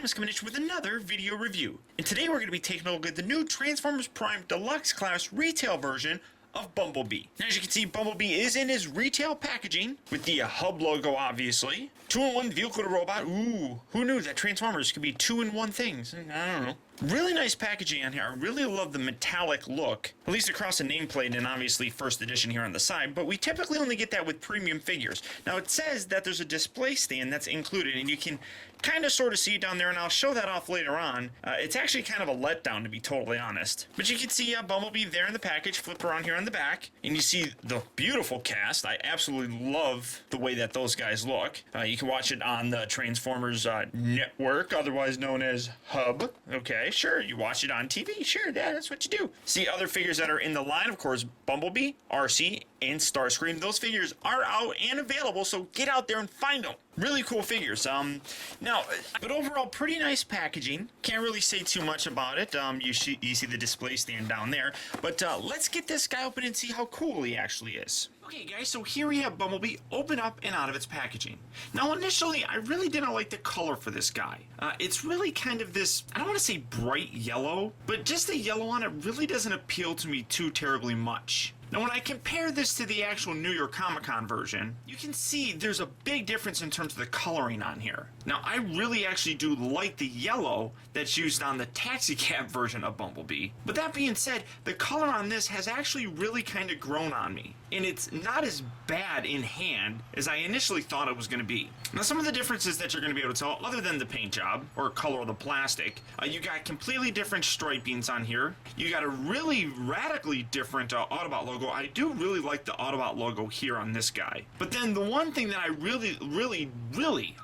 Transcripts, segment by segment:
Thomas coming at you with another video review. And today we're going to be taking a look at the new Transformers Prime Deluxe Class retail version of Bumblebee. Now, as you can see, Bumblebee is in his retail packaging with the hub logo, obviously. 2-in-1 vehicle to robot. Ooh, who knew that Transformers could be 2-in-1 things? I don't know. Really nice packaging on here. I really love the metallic look, at least across the nameplate and obviously first edition here on the side, but we typically only get that with premium figures. Now, it says that there's a display stand that's included, and you can kind of sort of see it down there, and I'll show that off later on. It's actually kind of a letdown, to be totally honest. But you can see Bumblebee there in the package, flip around here on the back, and you see the beautiful cast. I absolutely love the way that those guys look. You can watch it on the Transformers network, otherwise known as Hub. Okay, sure, you watch it on TV. Sure, that's what you do. See other figures that are in the line, of course, Bumblebee, RC, and Starscream. Those figures are out and available, so get out there and find them. Really cool figures. But overall, pretty nice packaging. Can't really say too much about it. You see the display stand down there. But let's get this guy open and see how cool he actually is. Okay, guys, so here we have Bumblebee open up and out of its packaging. Now, initially, I really didn't like the color for this guy. It's really kind of this, I don't want to say bright yellow, but just the yellow on it really doesn't appeal to me too terribly much. Now, when I compare this to the actual New York Comic Con version, you can see there's a big difference in terms of the coloring on here. Now, I really actually do like the yellow that's used on the taxicab version of Bumblebee. But that being said, the color on this has actually really kind of grown on me. And it's not as bad in hand as I initially thought it was going to be. Now, some of the differences that you're going to be able to tell, other than the paint job or color of the plastic, you got completely different stripings on here. You got a really radically different Autobot logo. I do really like the Autobot logo here on this guy. But then the one thing that I really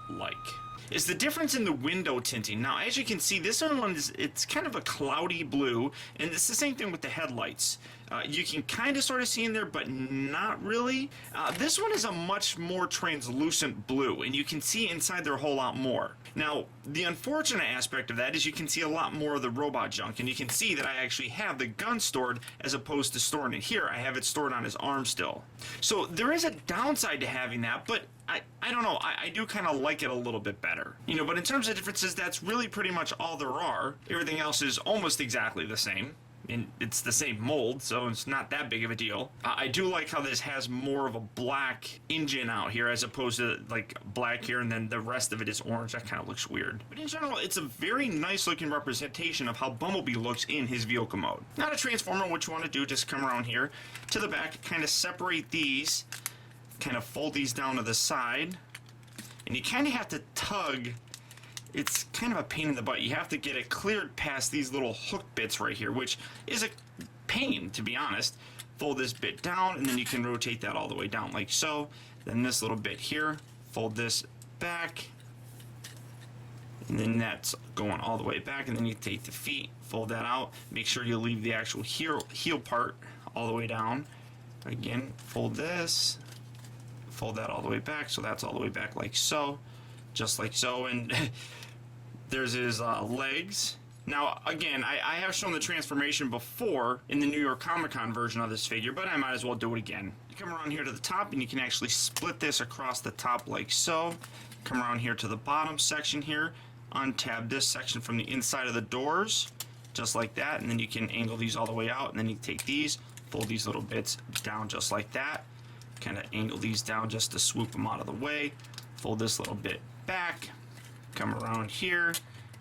like is the difference in the window tinting. Now, as you can see, this one it's kind of a cloudy blue, and it's the same thing with the headlights. You can kind of sort of see in there, but not really. This one is a much more translucent blue, and you can see inside there a whole lot more. Now, the unfortunate aspect of that is you can see a lot more of the robot junk, and you can see that I actually have the gun stored as opposed to storing it here. I have it stored on his arm still. So there is a downside to having that, but I don't know, I do kind of like it a little bit better. You know, but in terms of differences, that's really pretty much all there are. Everything else is almost exactly the same. And it's the same mold, so it's not that big of a deal. I do like how this has more of a black engine out here as opposed to like black here and then the rest of it is orange. That kind of looks weird. But in general, it's a very nice looking representation of how Bumblebee looks in his vehicle mode. Not a Transformer. What you want to do, just come around here to the back, kind of separate these, kind of fold these down to the side, and you kind of have to tug. It's kind of a pain in the butt. You have to get it cleared past these little hook bits right here, which is a pain, to be honest. Fold this bit down, and then you can rotate that all the way down like so. Then this little bit here, fold this back, and then that's going all the way back, and then you take the feet, fold that out. Make sure you leave the actual heel part all the way down. Again, fold this, fold that all the way back, so that's all the way back like so. Just like so, and there's his legs. Now, again, I have shown the transformation before in the New York Comic Con version of this figure, but I might as well do it again. You come around here to the top, and you can actually split this across the top like so. Come around here to the bottom section here, untab this section from the inside of the doors, just like that, and then you can angle these all the way out, and then you take these, fold these little bits down just like that, kind of angle these down just to swoop them out of the way, fold this little bit back, come around here,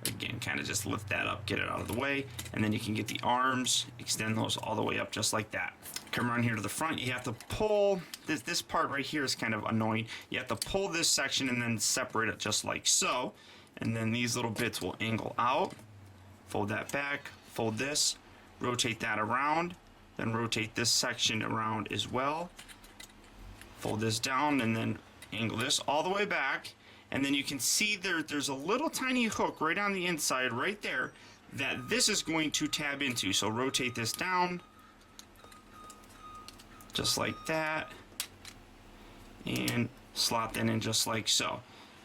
again kind of just lift that up, get it out of the way, and then you can get the arms, extend those all the way up just like that. Come around here to the front, you have to pull, this part right here is kind of annoying, you have to pull this section and then separate it just like so, and then these little bits will angle out, fold that back, fold this, rotate that around, then rotate this section around as well, fold this down, and then angle this all the way back. And then you can see there's a little tiny hook right on the inside right there that this is going to tab into. So rotate this down just like that and slot that in just like so.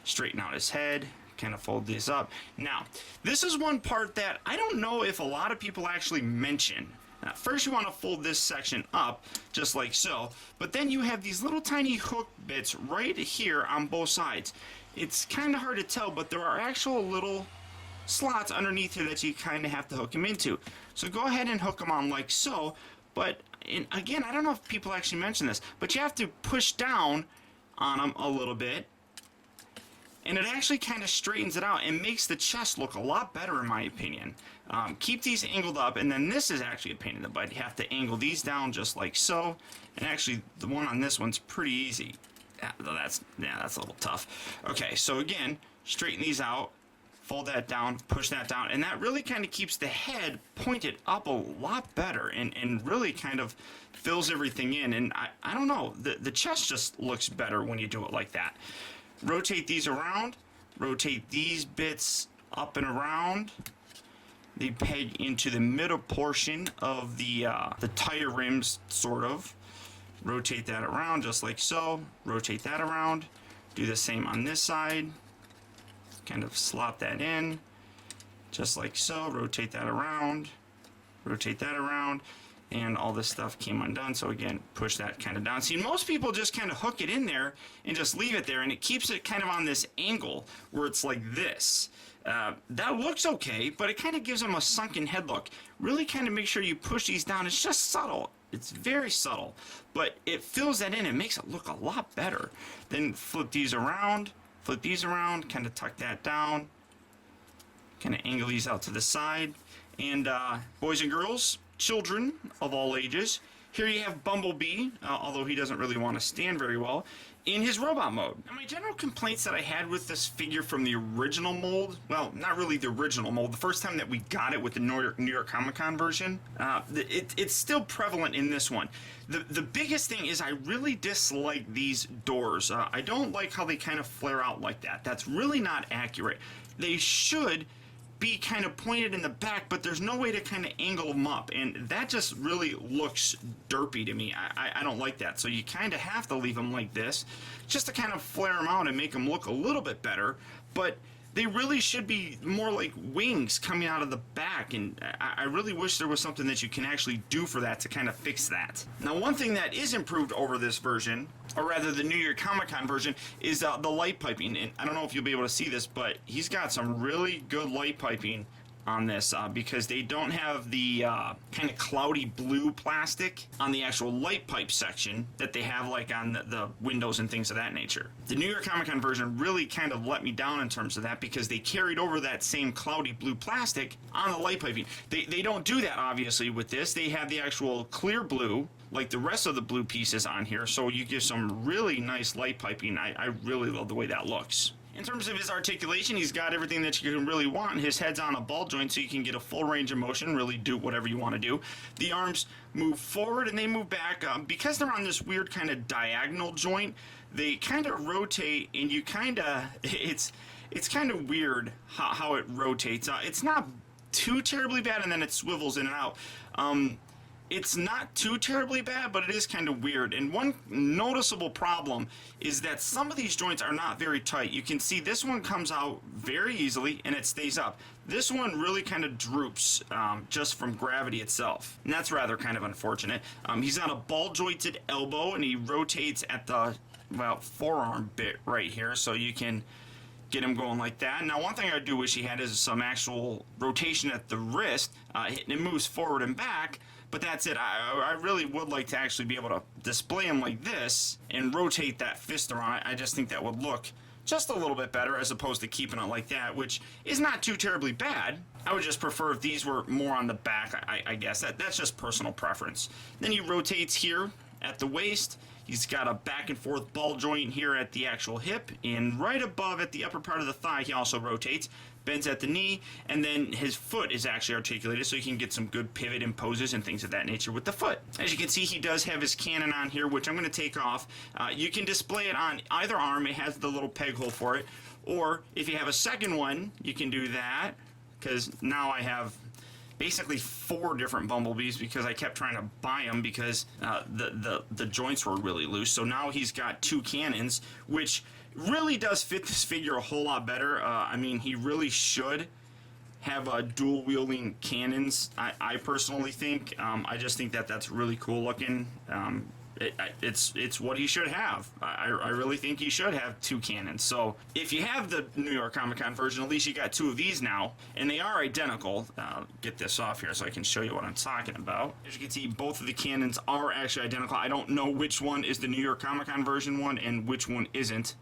Straighten out his head, kind of fold this up. Now, this is one part that I don't know if a lot of people actually mention. Now, first you want to fold this section up just like so, but then you have these little tiny hook bits right here on both sides. It's kind of hard to tell, but there are actual little slots underneath here that you kind of have to hook them into. So go ahead and hook them on like so. But again, I don't know if people actually mention this, but you have to push down on them a little bit, and it actually kind of straightens it out and makes the chest look a lot better, in my opinion. Keep these angled up, and then this is actually a pain in the butt. You have to angle these down just like so, and actually the one on this one's pretty easy. That's a little tough. Okay, so again, straighten these out, fold that down, push that down, and that really kind of keeps the head pointed up a lot better, and really kind of fills everything in. And I don't know, the chest just looks better when you do it like that. Rotate these around, rotate these bits up and around. They peg into the middle portion of the tire rims, sort of. Rotate that around just like so. Rotate that around. Do the same on this side. Kind of slot that in, just like so. Rotate that around. Rotate that around. And all this stuff came undone. So again, push that kind of down. See, most people just kind of hook it in there and just leave it there, and it keeps it kind of on this angle where it's like this. That looks okay, but it kind of gives them a sunken head look. Really kind of make sure you push these down. It's just subtle. It's very subtle, but it fills that in and makes it look a lot better. Then flip these around, kind of tuck that down, kind of angle these out to the side. And boys and girls, children of all ages, here you have Bumblebee, although he doesn't really want to stand very well, in his robot mode. Now, my general complaints that I had with this figure from the original mold, well, not really the original mold, the first time that we got it with the New York Comic Con version, it's still prevalent in this one. The biggest thing is I really dislike these doors. I don't like how they kind of flare out like that. That's really not accurate. They should be kind of pointed in the back, but there's no way to kind of angle them up, and that just really looks derpy to me. I don't like that. So you kind of have to leave them like this just to kind of flare them out and make them look a little bit better, but they really should be more like wings coming out of the back, and I really wish there was something that you can actually do for that to kind of fix that. Now, one thing that is improved over this version, or rather the New York Comic Con version, is the light piping. And I don't know if you'll be able to see this, but he's got some really good light piping on this because they don't have the kind of cloudy blue plastic on the actual light pipe section that they have like on the windows and things of that nature. The New York Comic Con version really kind of let me down in terms of that because they carried over that same cloudy blue plastic on the light piping. They don't do that obviously with this. They have the actual clear blue like the rest of the blue pieces on here, so you get some really nice light piping. I really love the way that looks. In terms of his articulation, he's got everything that you can really want. His head's on a ball joint, so you can get a full range of motion, really do whatever you want to do. The arms move forward and they move back. Because they're on this weird kind of diagonal joint, they kind of rotate, and you kind of, it's kind of weird how it rotates. It's not too terribly bad, and then it swivels in and out. It's not too terribly bad, but it is kind of weird. And one noticeable problem is that some of these joints are not very tight. You can see this one comes out very easily and it stays up. This one really kind of droops just from gravity itself. And that's rather kind of unfortunate. He's on a ball jointed elbow and he rotates at the, well, forearm bit right here. So you can get him going like that. Now, one thing I do wish he had is some actual rotation at the wrist. It moves forward and back. But that's it. I really would like to actually be able to display them like this and rotate that fist around. I just think that would look just a little bit better as opposed to keeping it like that, which is not too terribly bad. I would just prefer if these were more on the back, I guess. That's just personal preference. Then he rotates here at the waist. He's got a back and forth ball joint here at the actual hip, and right above at the upper part of the thigh he also rotates, bends at the knee, and then his foot is actually articulated so you can get some good pivot and poses and things of that nature with the foot. As you can see, he does have his cannon on here, which I'm going to take off. You can display it on either arm. It has the little peg hole for it, or if you have a second one, you can do that, because now I have basically 4 different Bumblebees because I kept trying to buy them because the joints were really loose. So now he's got 2 cannons, which really does fit this figure a whole lot better. I mean, he really should have dual wielding cannons. I personally think. I just think that that's really cool looking. It's what he should have. I really think he should have 2 cannons. So if you have the New York Comic Con version, at least you got 2 of these now, and they are identical. Get this off here so I can show you what I'm talking about. As you can see, both of the cannons are actually identical. I don't know which one is the New York Comic Con version one and which one isn't.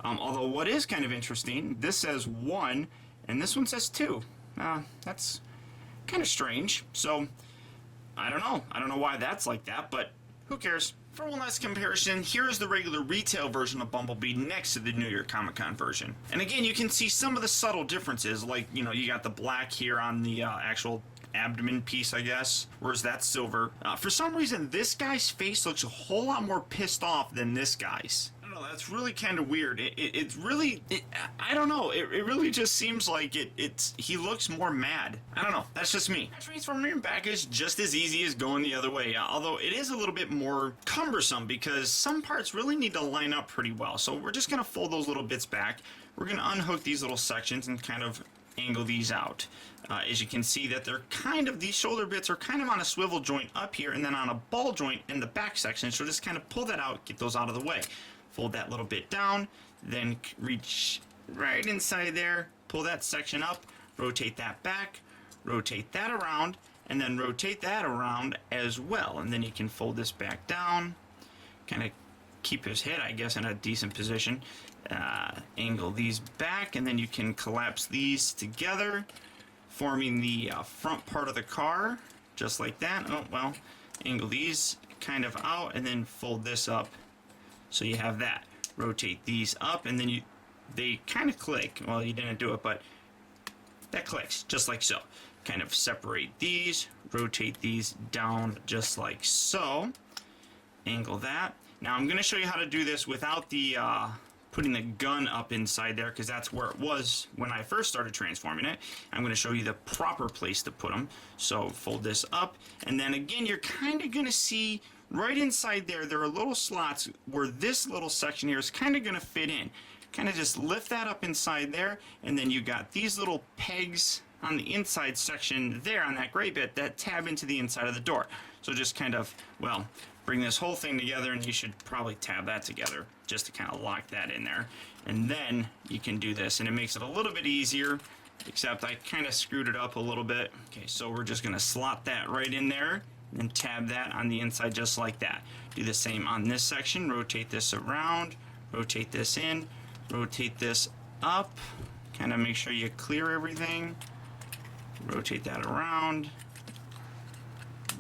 Although what is kind of interesting, this says 1 and this one says 2. That's kind of strange. So I don't know. I don't know why that's like that, but who cares? For one last comparison, here is the regular retail version of Bumblebee next to the New York Comic Con version. And again, you can see some of the subtle differences, like, you know, you got the black here on the actual abdomen piece, I guess, whereas that's silver. For some reason, this guy's face looks a whole lot more pissed off than this guy's. I don't know, that's really kind of weird. It's really, I don't know, it really just seems like he looks more mad. I don't know, that's just me. Transforming back is just as easy as going the other way, although it is a little bit more cumbersome because some parts really need to line up pretty well. So we're just going to fold those little bits back. We're going to unhook these little sections and kind of angle these out. As you can see that they're kind of, these shoulder bits are kind of on a swivel joint up here and then on a ball joint in the back section. So just kind of pull that out, get those out of the way. Fold that little bit down, then reach right inside there, pull that section up, rotate that back, rotate that around, and then rotate that around as well. And then you can fold this back down, kind of keep his head, I guess, in a decent position. Angle these back, and then you can collapse these together, forming the front part of the car, just like that. Oh, well, angle these kind of out, and then fold this up. So you have that. Rotate these up, and then they kind of click. Well, you didn't do it, but that clicks, just like so. Kind of separate these, rotate these down just like so. Angle that. Now I'm going to show you how to do this without the putting the gun up inside there, because that's where it was when I first started transforming it. I'm going to show you the proper place to put them. So fold this up, and then again, you're kind of going to see right inside there are little slots where this little section here is kind of going to fit in. Kind of just lift that up inside there, and then you got these little pegs on the inside section there on that gray bit that tab into the inside of the door. So just kind of, well, bring this whole thing together, and you should probably tab that together just to kind of lock that in there. And then you can do this, and it makes it a little bit easier, except I kind of screwed it up a little bit. Okay, so we're just going to slot that right in there and tab that on the inside just like that. Do the same on this section. Rotate this around, rotate this in, rotate this up, kind of make sure you clear everything, rotate that around.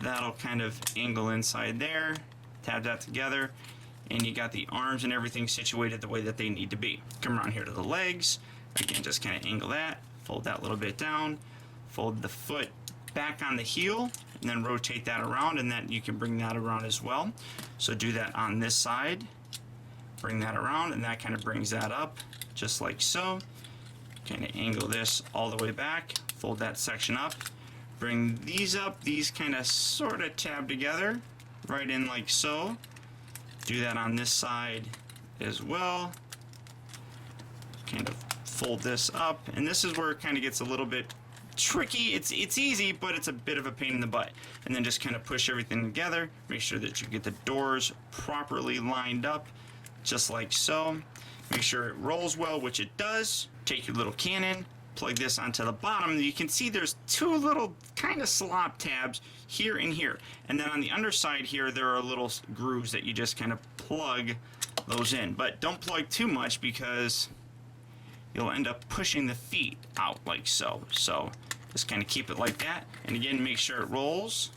That'll kind of angle inside there, tab that together, and you got the arms and everything situated the way that they need to be. Come around here to the legs, again, just kind of angle that, fold that little bit down, fold the foot back on the heel, and then rotate that around, and then you can bring that around as well. So do that on this side, bring that around, and that kind of brings that up just like so. Kind of angle this all the way back, fold that section up, bring these up, these kind of sort of tab together right in like so. Do that on this side as well. Kind of fold this up, and this is where it kind of gets a little bit tricky. It's easy, but it's a bit of a pain in the butt. And then just kind of push everything together. Make sure that you get the doors properly lined up, just like so. Make sure it rolls well, which it does. Take your little cannon, plug this onto the bottom. You can see there's 2 little kind of slot tabs here and here. And then on the underside here, there are little grooves that you just kind of plug those in. But don't plug too much, because you'll end up pushing the feet out like so. So just kind of keep it like that. And again, make sure it rolls.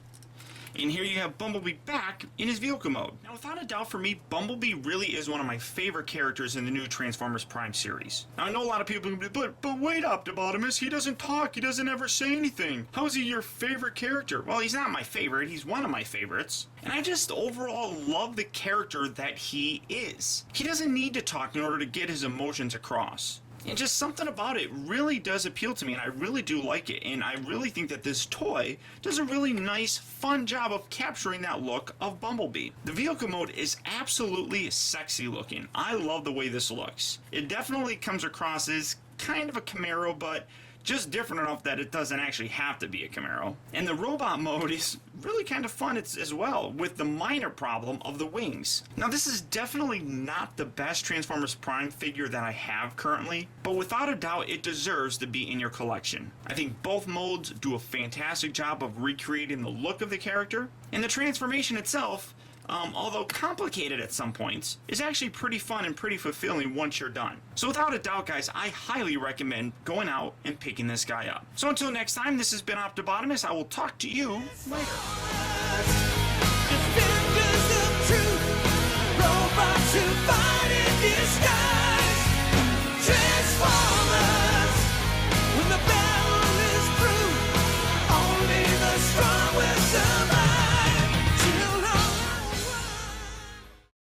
And here you have Bumblebee back in his vehicle mode. Now, without a doubt for me, Bumblebee really is one of my favorite characters in the new Transformers Prime series. Now, I know a lot of people can be, but wait, Optibotimus, he doesn't talk, he doesn't ever say anything. How is he your favorite character? Well, he's not my favorite, he's one of my favorites. And I just overall love the character that he is. He doesn't need to talk in order to get his emotions across. And just something about it really does appeal to me, and I really do like it. And I really think that this toy does a really nice, fun job of capturing that look of Bumblebee. The vehicle mode is absolutely sexy looking. I love the way this looks. It definitely comes across as kind of a Camaro, but just different enough that it doesn't actually have to be a Camaro. And the robot mode is really kind of fun as well, with the minor problem of the wings. Now this is definitely not the best Transformers Prime figure that I have currently, but without a doubt it deserves to be in your collection. I think both modes do a fantastic job of recreating the look of the character, and the transformation itself, although complicated at some points, is actually pretty fun and pretty fulfilling once you're done. So without a doubt, guys, I highly recommend going out and picking this guy up. So until next time, this has been Optibotimus. I will talk to you later.